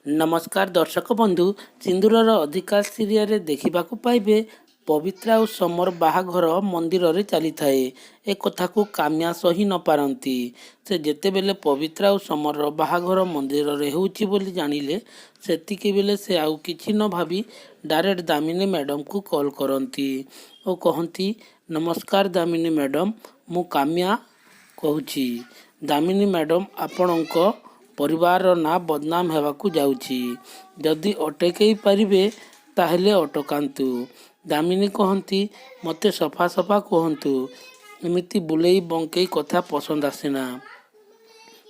नमस्कार दर्शक बंधु सिंदूरर अधिकार सीरियल देखा पाइबे पवित्रा और समर बाहाघर मंदिर रे चली थाए ए कथा को काम्या सही न पारती से जेते बेले पवित्रा और समर बाहाघर मंदिर रे होउची बोली जानिले सेतिके बेले से आउ किछि न भाबी डायरेक्ट दामिनी मैडम को कॉल करती और कहती नमस्कार दामिनी मैडम मु काम्या कहूची दामिनी मैडम आपणक परिवार ना बदनाम हेबाकू जाउची जदि अटकई पारिबे ताहेले अटकांतु दामिनी कहती मते सफा सफा कहतु एमिति बुलेई बंकई कथा पसंद आसेना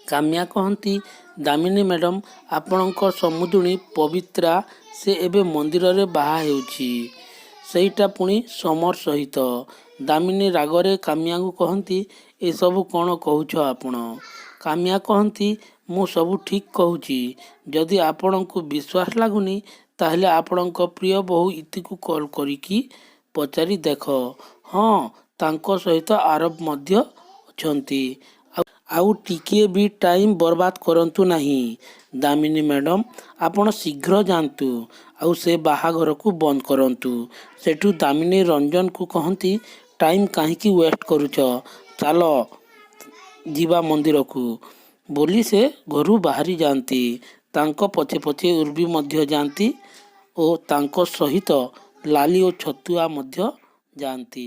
काम्या कहती दामिनी मैडम आपणक समुदुणी पवित्रा से एबे मंदिर रे बाहा हेउची सेईटा पुणी समर सहित दामिनी रागरे काम्या को कहती ए सब कौन कहूछ आपण काम्या कहती मु सब ठीक कहूची जदि आपण को विश्वास लागुनी ताहले आपणक प्रिय बहु इति को कॉल करिकी पचारि देख हाँ तांको सहित आरब मध्य अछंती आउ टिके भी टाइम बर्बाद करंतु नहीं दामिनी मैडम आपण शीघ्र जानतु आउ से बाहाघर को बंद करंतु सेठू दामिनी रंजन को कहती टाइम काहींकी वेस्ट करूछ चलो जीवा मंदिर को बोली से घरू बाहरी जाती तांको पछे पछे उर्वी मध्य जाती और तांको सहित लाली और छतुआ मध्य जाती।